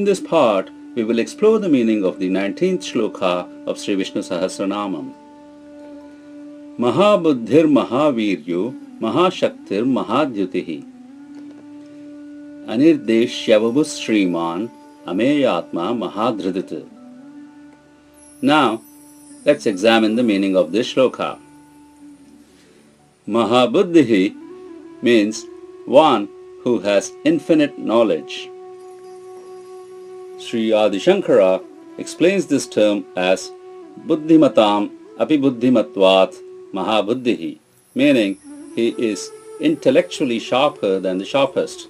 In this part, we will explore the meaning of the 19th Shloka of Sri Vishnu Sahasranamam. Mahabuddhir Mahaviryo Mahashaktir Mahadyutihi Anirdeshyavabus Shriman Ameyatma Mahadhridit. Now, let's examine the meaning of this shloka. Mahabuddhihi means one who has infinite knowledge. Sri Adi Shankara explains this term as Buddhimatam api buddhimatvat mahabuddhihi, meaning he is intellectually sharper than the sharpest.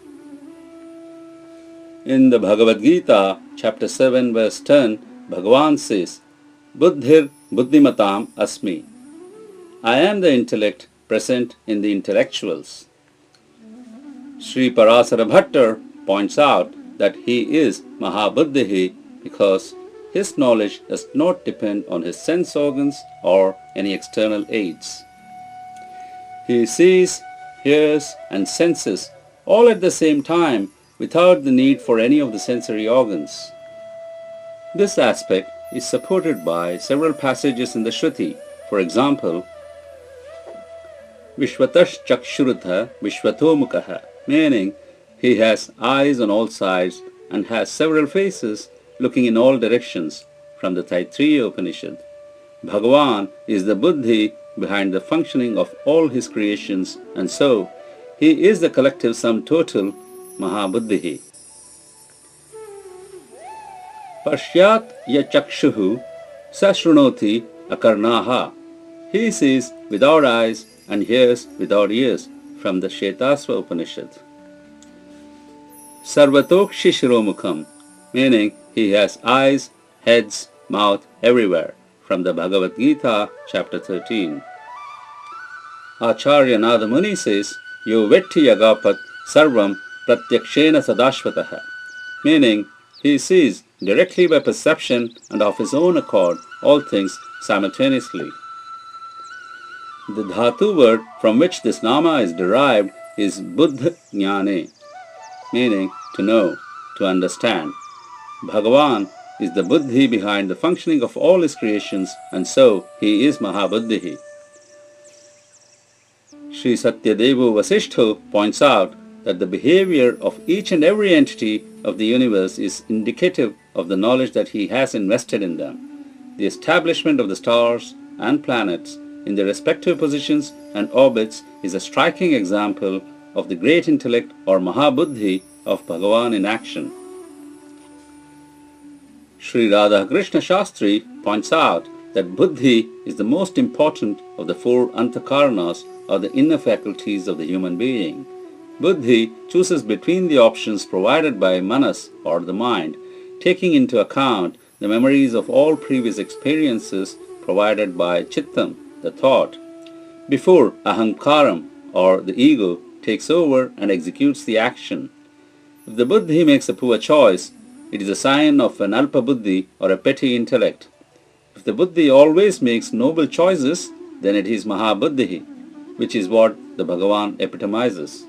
In the Bhagavad Gita, chapter 7, verse 10, Bhagavan says, Buddhir buddhimatam asmi. I am the intellect present in the intellectuals. Sri Parasara Bhattar points out that he is Mahabuddhihi because his knowledge does not depend on his sense organs or any external aids. He sees, hears and senses all at the same time without the need for any of the sensory organs. This aspect is supported by several passages in the Shruti. For example, Vishwatash Chakshurutha Vishwato Mukhaha, meaning he has eyes on all sides and has several faces looking in all directions, from the Taittiriya Upanishad. Bhagavan is the Buddhi behind the functioning of all his creations, and so he is the collective sum total Mahabuddhihi. Pashyat ya chakshuhu sashrunoti akarnaha. He sees without eyes and hears without ears, from the Shetasva Upanishad. Sarvatokshi Shiromukham, meaning he has eyes, heads, mouth everywhere, from the Bhagavad Gita, chapter 13. Acharya Nadamuni says, Yo vetti yagapat sarvam pratyakshena sadashvataha, meaning he sees directly by perception and of his own accord all things simultaneously. The dhatu word from which this nama is derived is buddha jnane, meaning to know, to understand. Bhagavan is the Buddhi behind the functioning of all his creations, and so he is Mahabuddhihi. Sri Satyadevo Vasishtho points out that the behavior of each and every entity of the universe is indicative of the knowledge that he has invested in them. The establishment of the stars and planets in their respective positions and orbits is a striking example of the great intellect or Mahabuddhi of Bhagavan in action. Sri Radha Krishna Shastri points out that Buddhi is the most important of the four Antakarnas, or the inner faculties of the human being. Buddhi chooses between the options provided by Manas, or the mind, taking into account the memories of all previous experiences provided by Chittam, the thought, before Ahankaram, or the ego, takes over and executes the action. If the Buddhi makes a poor choice, it is a sign of an Alpa Buddhi or a petty intellect. If the Buddhi always makes noble choices, then it is Mahabuddhi, which is what the Bhagavan epitomizes.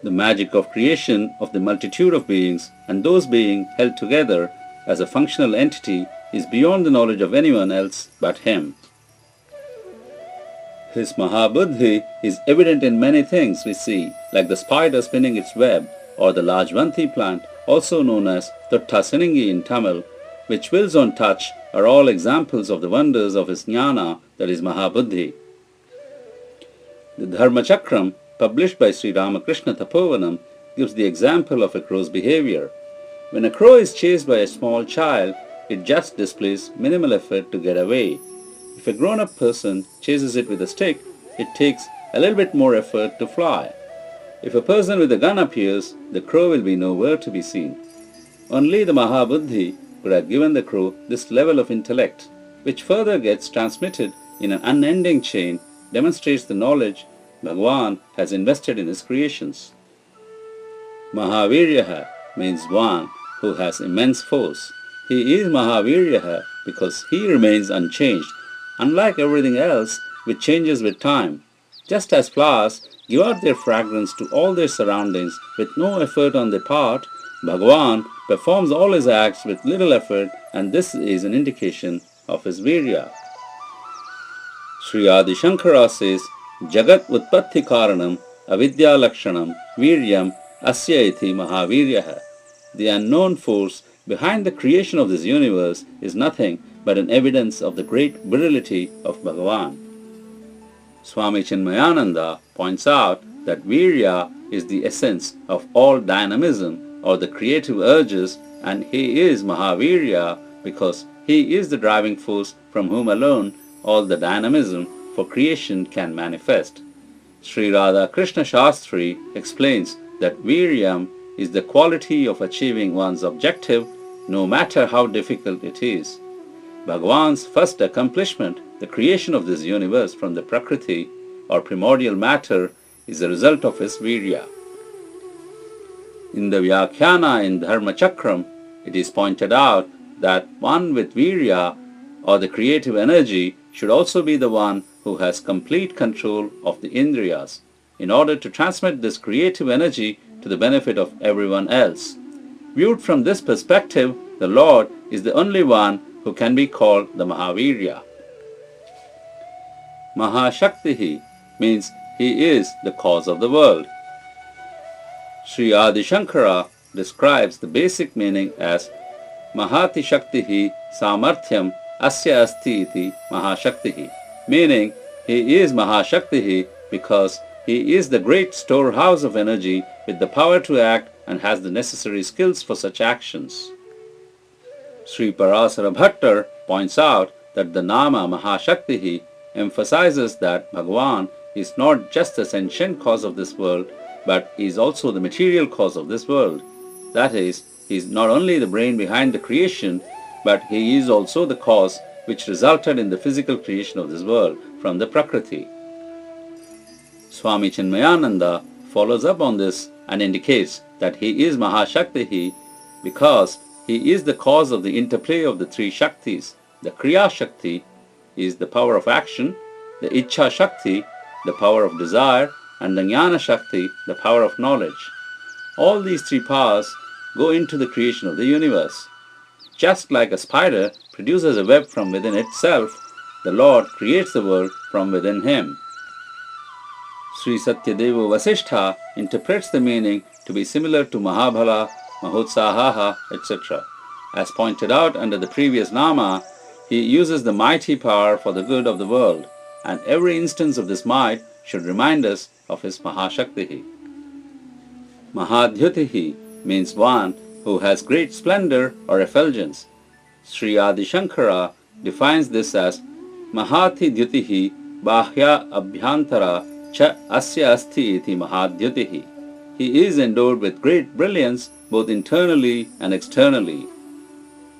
The magic of creation of the multitude of beings and those being held together as a functional entity is beyond the knowledge of anyone else but him. His Mahabuddhi is evident in many things we see, like the spider spinning its web, or the large Vanthi plant, also known as Thotta Siningi in Tamil, which wills on touch, are all examples of the wonders of his jnana, that is Mahabuddhi. The Dharma Chakram, published by Sri Ramakrishna Tapovanam, gives the example of a crow's behavior. When a crow is chased by a small child, it just displays minimal effort to get away. If a grown-up person chases it with a stick, it takes a little bit more effort to fly. If a person with a gun appears, the crow will be nowhere to be seen. Only the Mahabuddhi could have given the crow this level of intellect, which further gets transmitted in an unending chain, demonstrates the knowledge Bhagavan has invested in his creations. Mahaviryaha means one who has immense force. He is Mahaviryaha because he remains unchanged, unlike everything else which changes with time. Just as flowers give out their fragrance to all their surroundings with no effort on their part, Bhagavan performs all his acts with little effort, and this is an indication of his virya. Sri Adi Shankara says, Jagat Utpatti Karanam Avidya Lakshanam Viryam Asya iti Mahaviryaha. The unknown force behind the creation of this universe is nothing but an evidence of the great virility of Bhagavan. Swami Chinmayananda points out that Virya is the essence of all dynamism or the creative urges, and he is Mahavirya because he is the driving force from whom alone all the dynamism for creation can manifest. Sri Radha Krishna Shastri explains that Viryam is the quality of achieving one's objective no matter how difficult it is. Bhagavan's first accomplishment, the creation of this universe from the Prakriti or primordial matter, is the result of his Virya. In the Vyakhyana in Dharma Chakram, it is pointed out that one with Virya or the creative energy should also be the one who has complete control of the Indriyas in order to transmit this creative energy to the benefit of everyone else. Viewed from this perspective, the Lord is the only one who can be called the Mahavirya. Mahashaktihi means he is the cause of the world. Sri Adi Shankara describes the basic meaning as Mahati Shaktihi Samarthyam Asya Asti iti Mahashaktihi, meaning he is Mahashaktihi because he is the great storehouse of energy with the power to act and has the necessary skills for such actions. Sri Parasara Bhattar points out that the Nama Mahashaktihi emphasizes that Bhagavan is not just the sentient cause of this world, but is also the material cause of this world. That is, he is not only the brain behind the creation, but he is also the cause which resulted in the physical creation of this world from the Prakriti. Swami Chinmayananda follows up on this and indicates that he is Mahashaktihi because he is the cause of the interplay of the three Shaktis. The Kriya Shakti is the power of action, the Ichha Shakti, the power of desire, and the Jnana Shakti, the power of knowledge. All these three powers go into the creation of the universe. Just like a spider produces a web from within itself, the Lord creates the world from within him. Sri Satyadeva Vasishtha interprets the meaning to be similar to Mahabhala, Mahotsahaha, etc. As pointed out under the previous Nama, he uses the mighty power for the good of the world, and every instance of this might should remind us of his Mahashaktihi. Mahadhyutihi means one who has great splendor or effulgence. Sri Adi Shankara defines this as Mahati Dhyutihi Bahya Abhyantara Cha Asya Asti iti Mahadhyutihi. He is endowed with great brilliance both internally and externally.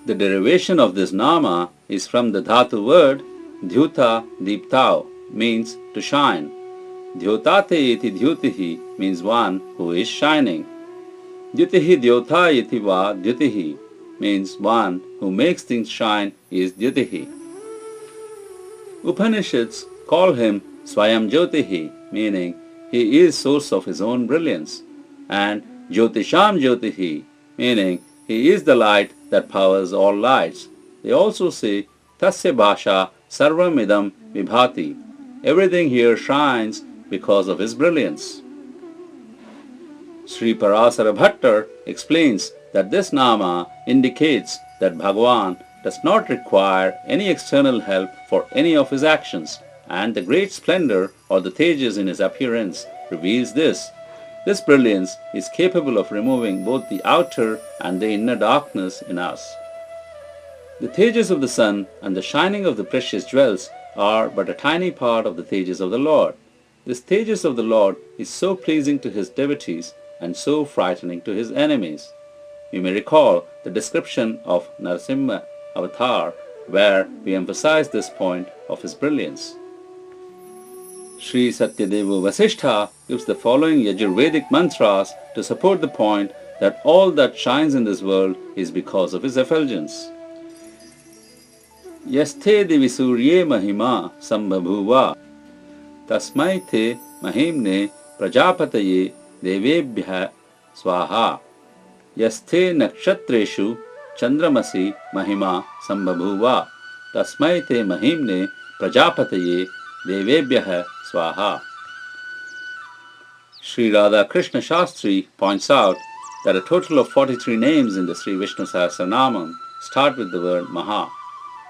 The derivation of this nama is from the dhatu word dhyuta deeptao, means to shine. Dhyutate iti dhyutihi means one who is shining. Dhyutihi dhyota iti va dhyutihi means one who makes things shine is dhyutihi. Upanishads call him Swayam Jyotihi, meaning he is source of his own brilliance, and Jyotisham Jyotihi, meaning he is the light that powers all lights. They also say Tasya Bhasha Sarvam Idam Vibhati. Everything here shines because of his brilliance. Sri Parasara Bhattar explains that this nama indicates that Bhagavan does not require any external help for any of his actions, and the great splendor or the tejas in his appearance reveals this. This brilliance is capable of removing both the outer and the inner darkness in us. The tejas of the sun and the shining of the precious jewels are but a tiny part of the tejas of the Lord. This tejas of the Lord is so pleasing to his devotees and so frightening to his enemies. You may recall the description of Narasimha Avatar, where we emphasize this point of his brilliance. Sri Satyadeva Vasishtha gives the following Yajurvedic mantras to support the point that all that shines in this world is because of his effulgence. Yasthe divisurye mahima sambhabhuva tasmai mahimne prajapataye devebhya swaha. Yaste nakshatreshu chandramasi mahima sambhabhuva tasmai te mahimne prajapataye devebhyah swaha. Sri Radha Krishna Shastri points out that a total of 43 names in the Sri Vishnu Sahasranamam start with the word Maha.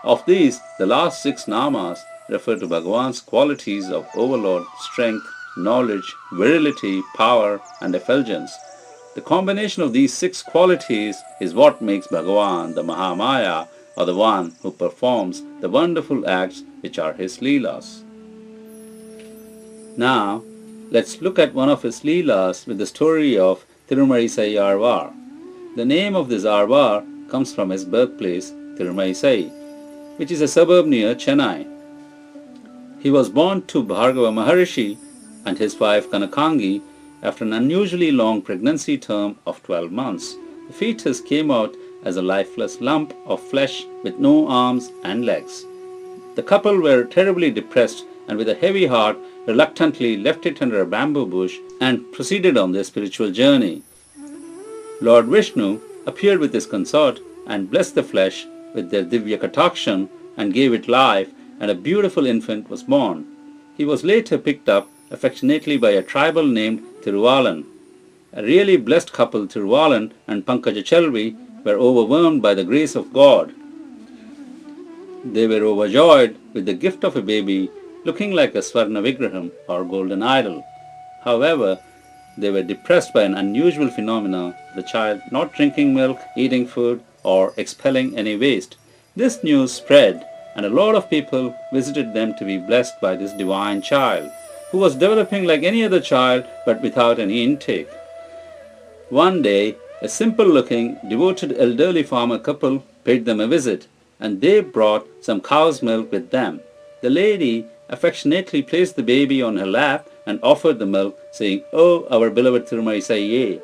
Of these, the last 6 namas refer to Bhagavan's qualities of overlord, strength, knowledge, virility, power, and effulgence. The combination of these 6 qualities is what makes Bhagavan the Mahamaya, or the one who performs the wonderful acts which are his Leelas. Now, let's look at one of his Leelas with the story of Thirumaisai Arvar. The name of this Arvar comes from his birthplace, Thirumaisai, which is a suburb near Chennai. He was born to Bhargava Maharishi and his wife Kanakangi after an unusually long pregnancy term of 12 months. The fetus came out as a lifeless lump of flesh with no arms and legs. The couple were terribly depressed and with a heavy heart reluctantly left it under a bamboo bush and proceeded on their spiritual journey. Lord Vishnu appeared with his consort and blessed the flesh with their Divya Katakshan and gave it life, and a beautiful infant was born. He was later picked up affectionately by a tribal named Thiruvalan. A really blessed couple, Thiruvalan and Pankajachalvi, were overwhelmed by the grace of God. They were overjoyed with the gift of a baby looking like a Swarna Vigraham or golden idol. However, they were depressed by an unusual phenomenon, the child not drinking milk, eating food, or expelling any waste. This news spread, and a lot of people visited them to be blessed by this divine child, who was developing like any other child but without any intake. One day, a simple-looking, devoted elderly farmer couple paid them a visit, and they brought some cow's milk with them. The lady affectionately placed the baby on her lap and offered the milk, saying, "Oh, our beloved Thirumaisaiye,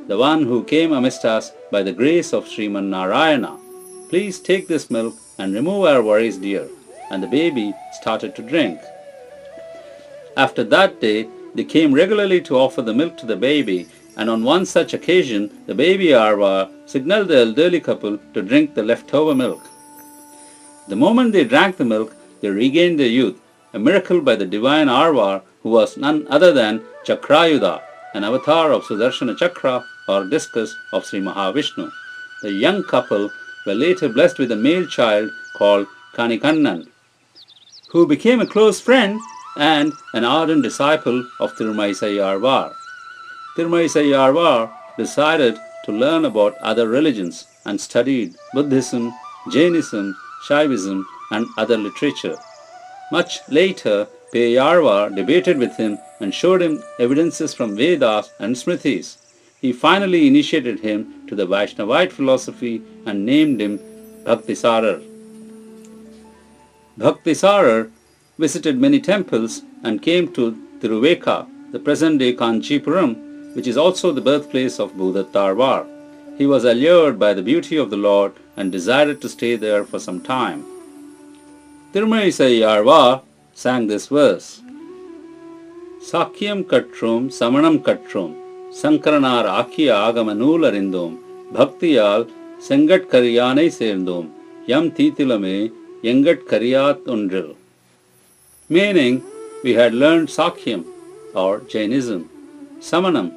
the one who came amidst us by the grace of Sriman Narayana. Please take this milk and remove our worries, dear." And the baby started to drink. After that day, they came regularly to offer the milk to the baby, and on one such occasion, the baby Arva signaled the elderly couple to drink the leftover milk. The moment they drank the milk, they regained their youth, a miracle by the divine Arvar, who was none other than Chakrayuda, an avatar of Sudarshana Chakra or discus of Sri Mahavishnu. The young couple were later blessed with a male child called Kanikannan, who became a close friend and an ardent disciple of Thirumaisai Arvar. Thirumaisai Arvar decided to learn about other religions and studied Buddhism, Jainism, Shaivism, and other literature. Much later, Peyarva debated with him and showed him evidences from Vedas and Smritis. He finally initiated him to the Vaishnavite philosophy and named him Bhaktisarar. Bhaktisarar visited many temples and came to Tiruveka, the present-day Kanchipuram, which is also the birthplace of Bhudattarvar. He was allured by the beauty of the Lord and decided to stay there for some time. Thirumaisai Arvar sang this verse: Sakyam Katrum Samanam Katrum Sankaranar Akiya Agama Arindom Bhaktiyal Sengat Karyanai Serdom Yam Titilame Yengat Karyat Undril. Meaning, we had learned Sakyam or Jainism, Samanam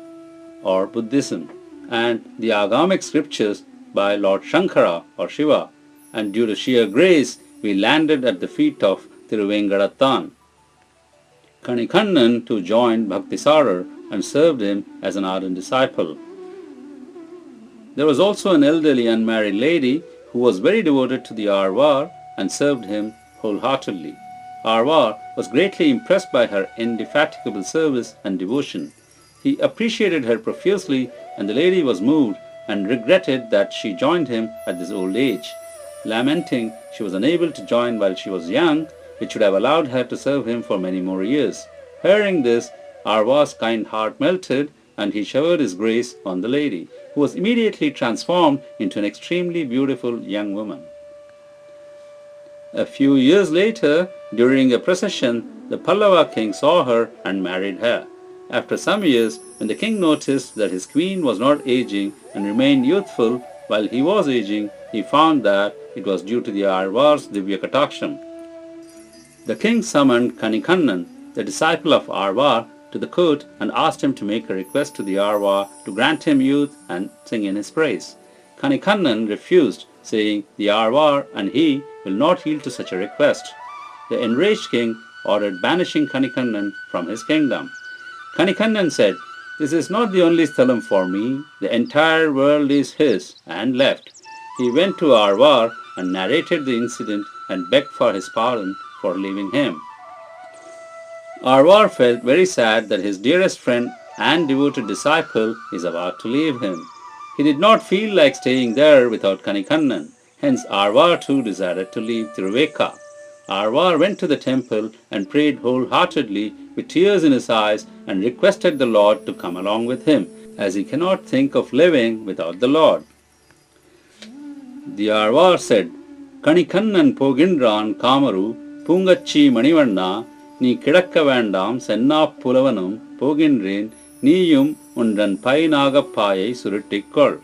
or Buddhism, and the Agamic scriptures by Lord Shankara or Shiva, and due to sheer grace, we landed at the feet of Thiruvengadattan. Kanikannan too joined Bhaktisarar and served him as an ardent disciple. There was also an elderly unmarried lady who was very devoted to the Arvar and served him wholeheartedly. Arvar was greatly impressed by her indefatigable service and devotion. He appreciated her profusely, and the lady was moved and regretted that she joined him at this old age. Lamenting she was unable to join while she was young, which should have allowed her to serve him for many more years. Hearing this, Arvar's kind heart melted, and he showered his grace on the lady, who was immediately transformed into an extremely beautiful young woman. A few years later, during a procession, the Pallava king saw her and married her. After some years, when the king noticed that his queen was not aging and remained youthful while he was aging, he found that it was due to the Arvar's Divya Kataksham. The king summoned Kanikannan, the disciple of Arvar, to the court and asked him to make a request to the Arvar to grant him youth and sing in his praise. Kanikannan refused, saying the Arvar and he will not yield to such a request. The enraged king ordered banishing Kanikannan from his kingdom. Kanikannan said, "This is not the only sthalam for me, the entire world is his," and left. He went to Arvar and narrated the incident and begged for his pardon for leaving him. Arvar felt very sad that his dearest friend and devoted disciple is about to leave him. He did not feel like staying there without Kanikannan. Hence Arvar too decided to leave Tiruveka. Arvar went to the temple and prayed wholeheartedly with tears in his eyes and requested the Lord to come along with him, as he cannot think of living without the Lord. The Arvar said, "Kanikannan pogindran Kamaru, Pungachi Manivanna, நீ கிடக்க வேண்டாம் சென்னாப் புலவனும் போகின்றேன் நீயும் உன்றன் பைனாகப் பாயை சுருட்டிக்கொள்."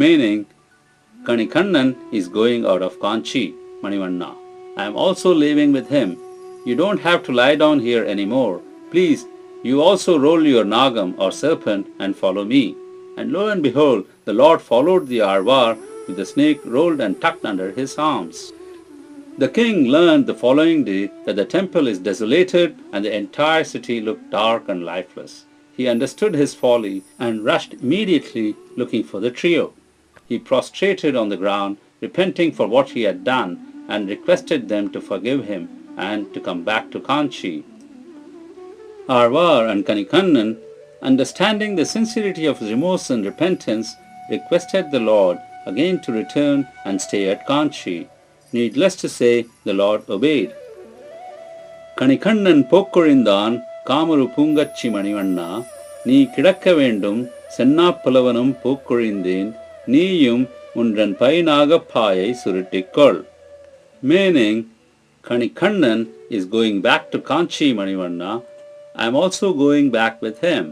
Meaning, Kanikannan is going out of Kanchi, Manivanna. I am also leaving with him. You don't have to lie down here anymore. Please, you also roll your nagam or serpent and follow me. And lo and behold, the Lord followed the Arvar with the snake rolled and tucked under his arms. The king learned the following day that the temple is desolated and the entire city looked dark and lifeless. He understood his folly and rushed immediately looking for the trio. He prostrated on the ground, repenting for what he had done, and requested them to forgive him and to come back to Kanchi. Arvar and Kanikannan, understanding the sincerity of his remorse and repentance, requested the Lord again to return and stay at Kanchi. Needless to say, the Lord obeyed. Kanikannan pokkorindan Kamaru pungachi manivanna, நீ கிடக்க வேண்டும் சென்னாப்புலவனும் போக்கொழிந்தேன் நீயும் உன்றன் பைனாகப் பாயை சுருட்டிக்கொள். Meaning, Kanikannan is going back to Kanchi Manivanna. I am also going back with him.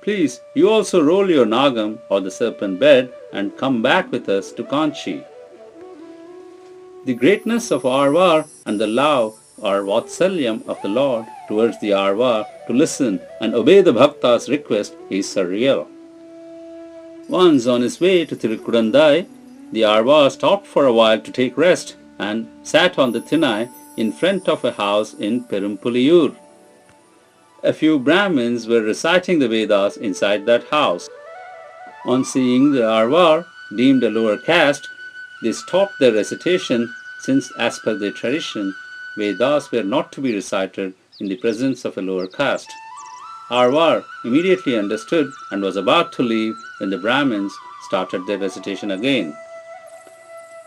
Please, you also roll your nagam or the serpent bed and come back with us to Kanchi. The greatness of Arvar and the love or Vatsalyam of the Lord towards the Arvar to listen and obey the Bhakta's request is surreal. Once on his way to Tirukudandai, the Arvar stopped for a while to take rest and sat on the Thinai in front of a house in Perumpuliyur. A few Brahmins were reciting the Vedas inside that house. On seeing the Arvar, deemed a lower caste, they stopped their recitation since, as per their tradition, Vedas were not to be recited in the presence of a lower caste. Arvar immediately understood and was about to leave when the Brahmins started their recitation again.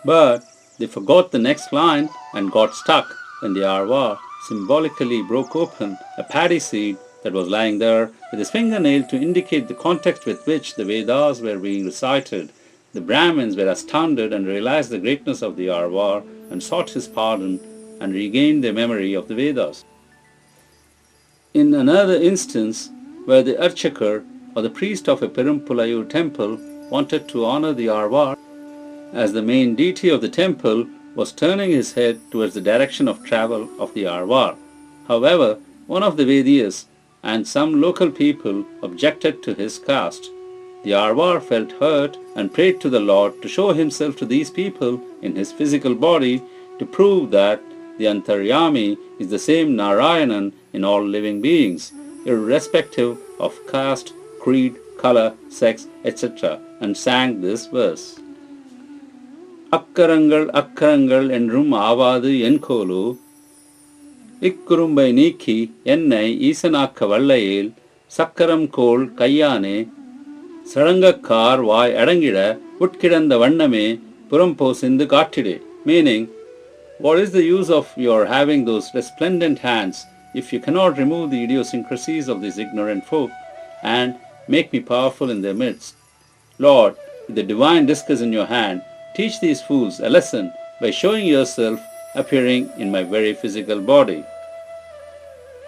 But they forgot the next line and got stuck when the Arvar symbolically broke open a paddy seed that was lying there with his fingernail to indicate the context with which the Vedas were being recited. The Brahmins were astounded and realized the greatness of the Arvar and sought his pardon and regained their memory of the Vedas. In another instance, where the Archakar or the priest of a Perumpalayur temple wanted to honor the Arvar, as the main deity of the temple was turning his head towards the direction of travel of the Arvar. However, one of the Vedyas and some local people objected to his caste. The Arvar felt hurt and prayed to the Lord to show himself to these people in his physical body to prove that the Antaryami is the same Narayanan in all living beings, irrespective of caste, creed, color, sex, etc., and sang this verse. அக்கரங்கள் அக்கரங்கள் என்றும் ஆவாது N'Golo இக்குறும்பை நீக்கி என்னை ஈசனாக்க வல்லையேல் சக்கரம் கோள் கையானே சடங்கக்கார் வாய் அடங்கிட உட்கிடந்த வண்ணமே புறம்போசிந்து காட்டிடே. Meaning, what is the use of your having those resplendent hands if you cannot remove the idiosyncrasies of these ignorant folk and make me powerful in their midst? Lord, with the divine discus in your hand, teach these fools a lesson by showing yourself appearing in my very physical body.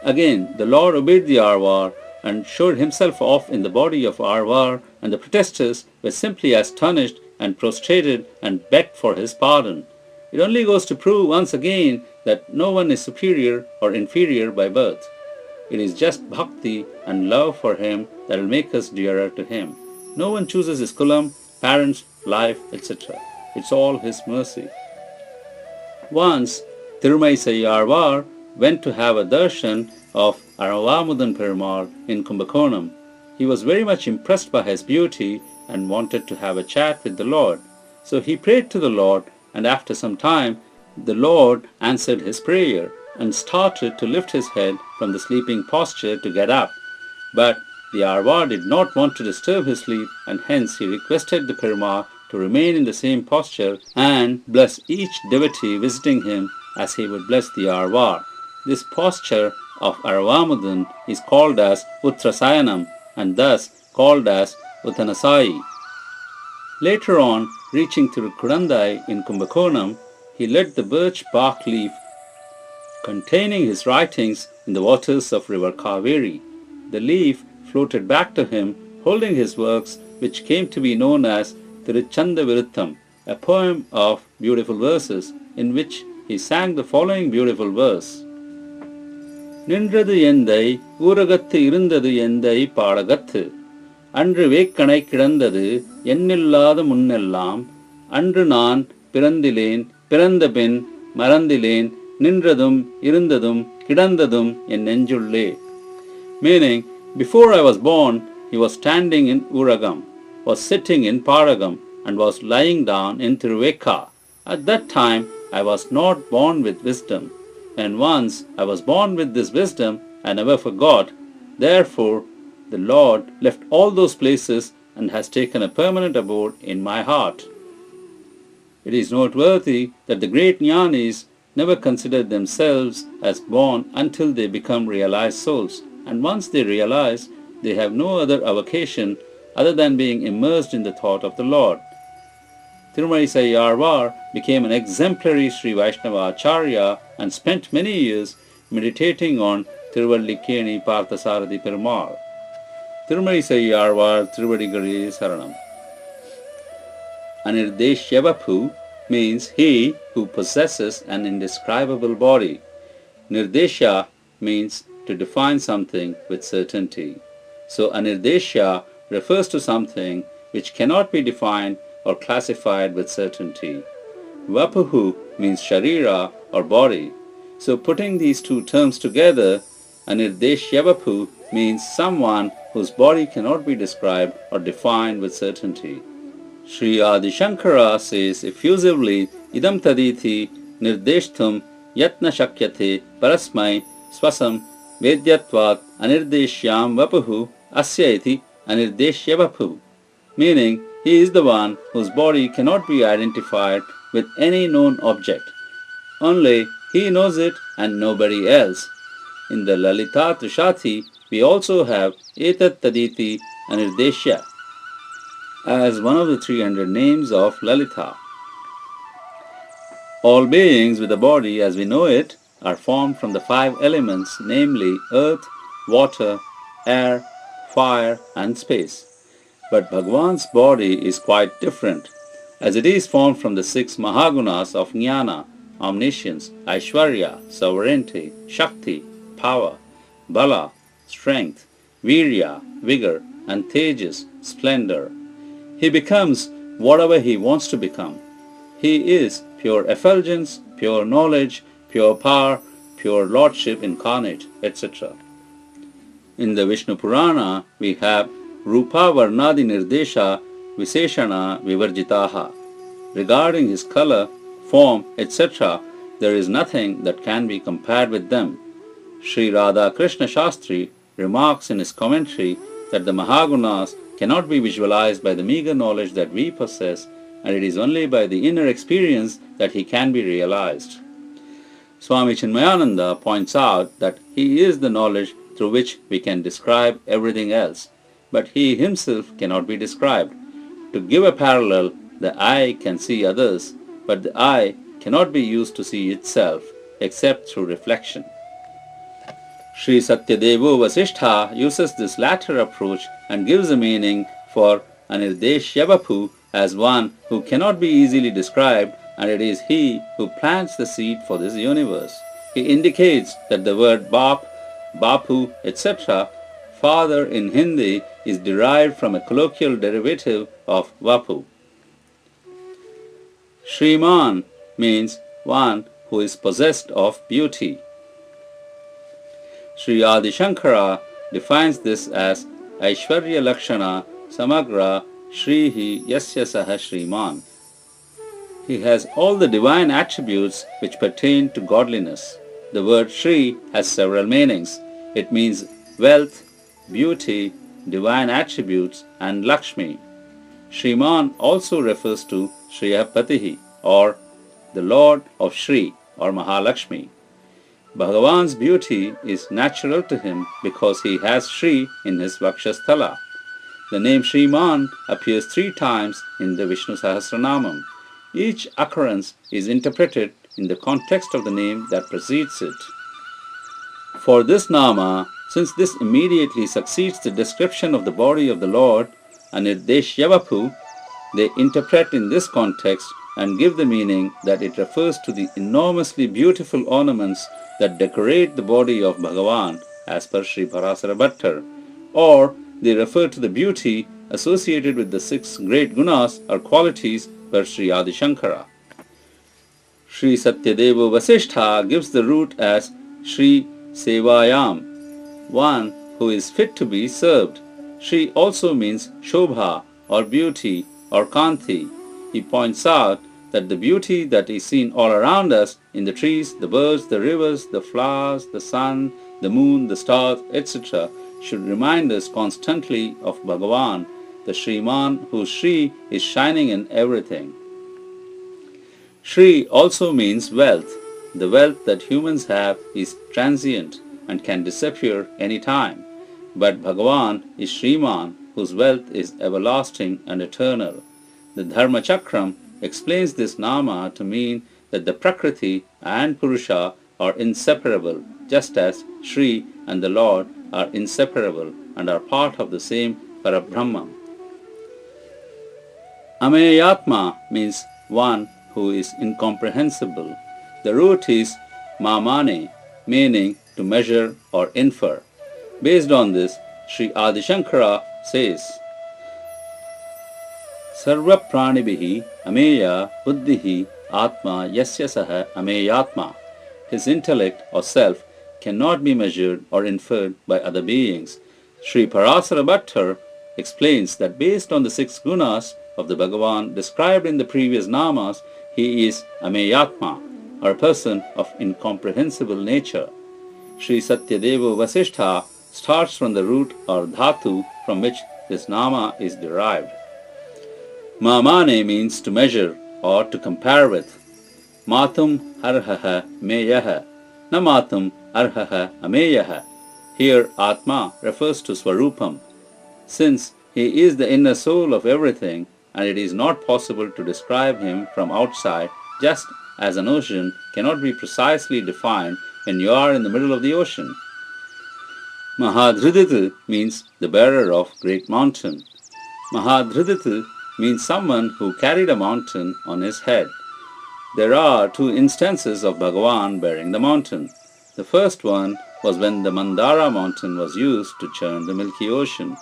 Again, the Lord obeyed the Arvar and showed himself off in the body of Arvar, and the protesters were simply astonished and prostrated and begged for his pardon. It only goes to prove once again that no one is superior or inferior by birth. It is just bhakti and love for him that will make us dearer to him. No one chooses his kulam, parents, life, etc. It's all his mercy. Once, Tirumai Arvar went to have a darshan of Aravamudan Perumal in Kumbakonam. He was very much impressed by his beauty and wanted to have a chat with the Lord. So he prayed to the Lord, and after some time, the Lord answered his prayer and started to lift his head from the sleeping posture to get up. But the Arvar did not want to disturb his sleep, and hence he requested the Perumal to remain in the same posture and bless each devotee visiting him as he would bless the Arvar. This posture of Aravamudan is called as Uttrasayanam and thus called as Uttanasai. Later on, reaching Tirukkurandai in Kumbakonam, he let the birch bark leaf containing his writings in the waters of river Kaveri. The leaf floated back to him holding his works, which came to be known as Tiruchanda Viruttam, a poem of beautiful verses in which he sang the following beautiful verse. நின்றது எந்தை ஊரகத்து இருந்தது எந்தை பாடகத்து அன்று வேக்கணை கிடந்தது எண்ணில்லாத முன்னெல்லாம் அன்று நான் பிறந்திலேன் பிறந்தபின் மறந்திலேன் நின்றதும் இருந்ததும் கிடந்ததும் என் நெஞ்சுள்ளே. Meaning, before I was born, he was standing in Uragam, was sitting in Paragam, and was lying down in Tiruvekka. At that time, I was not born with wisdom. And once I was born with this wisdom, I never forgot. Therefore, the Lord left all those places and has taken a permanent abode in my heart. It is noteworthy that the great jnanis never considered themselves as born until they become realized souls. And once they realize, they have no other avocation other than being immersed in the thought of the Lord. Tirumai Arvar became an exemplary Sri Vaishnava Acharya and spent many years meditating on Tiruvallikeni Parthasarathi Perumal. Tirumai Arvar Tiruvadigalil Saranam. Anirdeshyavaphu means he who possesses an indescribable body. Nirdesha means to define something with certainty. So Anirdesha refers to something which cannot be defined or classified with certainty. Vapuhu means sharira or body. So putting these two terms together, Anirdeshyavaphu means someone whose body cannot be described or defined with certainty. Sri Adi Shankara says effusively, Idam taditi nirdeshthum yatna shakyate parasmai swasam vedyatvat anirdeshyam vapuhu asya iti anirdeshyavaphu. Meaning, he is the one whose body cannot be identified with any known object. Only he knows it and nobody else. In the Lalita Trishati, we also have Etat Taditi Anirdeshya as one of the 300 names of Lalita. All beings with a body as we know it are formed from the 5 elements, namely earth, water, air, fire and space. But Bhagwan's body is quite different, as it is formed from the 6 Mahagunas of Jnana, omniscience, Aishwarya, sovereignty, Shakti, power, Bala, strength, Virya, vigor, and Tejas, splendor. He becomes whatever he wants to become. He is pure effulgence, pure knowledge, pure power, pure lordship incarnate, etc. In the Vishnu Purana, we have Rupa Varnadi Nirdesha Viseshana Vivarjitaha. Regarding his color, form, etc., there is nothing that can be compared with them. Sri Radha Krishna Shastri remarks in his commentary that the Mahagunas cannot be visualized by the meager knowledge that we possess, and it is only by the inner experience that he can be realized. Swami Chinmayananda points out that he is the knowledge through which we can describe everything else, but he himself cannot be described. To give a parallel, the eye can see others, but the eye cannot be used to see itself except through reflection. Sri Satyadevo Vasishtha uses this latter approach and gives a meaning for Anirdeshyabapu as one who cannot be easily described, and it is he who plants the seed for this universe. He indicates that the word Bap, Bapu, etc., father in Hindi is derived from a colloquial derivative of Vapu. Shriman means one who is possessed of beauty. Sri Adi Shankara defines this as Aishwarya Lakshana Samagra Shrihi Yasya Saha Shriman. He has all the divine attributes which pertain to godliness. The word Shri has several meanings. It means wealth, beauty, divine attributes, and Lakshmi. Shriman also refers to Shriyapatihi, or the Lord of Shri, or Mahalakshmi. Bhagavan's beauty is natural to him because he has Shri in his Vakshasthala. The name Shriman appears 3 times in the Vishnu Sahasranamam. Each occurrence is interpreted in the context of the name that precedes it. For this Nama, since this immediately succeeds the description of the body of the Lord, Anirdeshyabapu, they interpret in this context and give the meaning that it refers to the enormously beautiful ornaments that decorate the body of Bhagavan as per Sri Parasara Bhattar, or they refer to the beauty associated with the 6 great gunas or qualities per Sri Adi Shankara. Sri Satyadeva Vasishtha gives the root as Sri Sevayam, one who is fit to be served. Sri also means Shobha or beauty or Kanti. He points out that the beauty that is seen all around us in the trees, the birds, the rivers, the flowers, the sun, the moon, the stars, etc. should remind us constantly of Bhagavan, the Shriman whose Shri is shining in everything. Shri also means wealth. The wealth that humans have is transient and can disappear any time. But Bhagavan is Shriman whose wealth is everlasting and eternal. The Dharma Chakram explains this Nama to mean that the Prakriti and Purusha are inseparable, just as Shri and the Lord are inseparable and are part of the same Parabrahman. Ameyatma means one who is incomprehensible. The root is Mamane, meaning to measure or infer. Based on this, Sri Adi Shankara says, Sarva pranibihi ameya buddhihi atma yasya saha ameyatma. His intellect or self cannot be measured or inferred by other beings. Sri Parasara Bhattar explains that based on the 6 gunas of the Bhagavan described in the previous namas, he is Ameyatma, or a person of incomprehensible nature. Sri Satyadeva Vasishtha starts from the root or dhatu from which this nama is derived. Mamane means to measure or to compare with. Matum arhaha meyaha, namatum arhaha ameyaha. Here Atma refers to Swarupam. Since he is the inner soul of everything, and it is not possible to describe him from outside, just as an ocean cannot be precisely defined when you are in the middle of the ocean. Mahadhridit means the bearer of great mountain. Mahadhridit means someone who carried a mountain on his head. There are 2 instances of Bhagavan bearing the mountain. The first one was when the Mandara mountain was used to churn the Milky Ocean.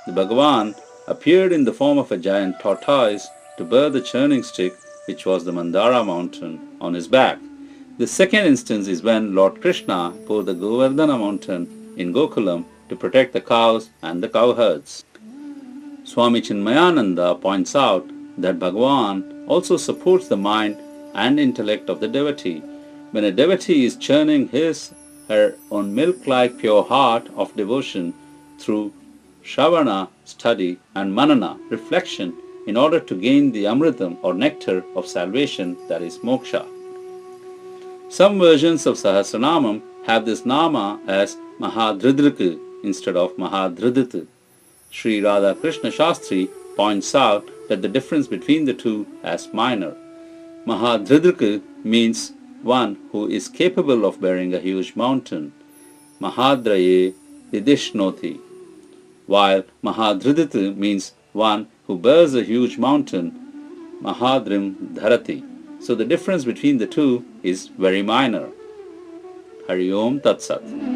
The Bhagavan appeared in the form of a giant tortoise to bear the churning stick, which was the Mandara mountain, on his back. The second instance is when Lord Krishna bore the Govardhana mountain in Gokulam to protect the cows and the cowherds. Swami Chinmayananda points out that Bhagavan also supports the mind and intellect of the devotee. When a devotee is churning her own milk-like pure heart of devotion through Shravana, study, and Manana, reflection, in order to gain the Amritam or nectar of salvation, that is moksha. Some versions of Sahasranamam have this nama as Mahadridrik instead of Mahadhridit. Sri Radha Krishna Shastri points out that the difference between the two as minor. Mahadhridrik means one who is capable of bearing a huge mountain. Mahadraye Didishnoti, while Mahadridit means one who bears a huge mountain, Mahadrim Dharati. So the difference between the two is very minor. Hari Om Tat Sat.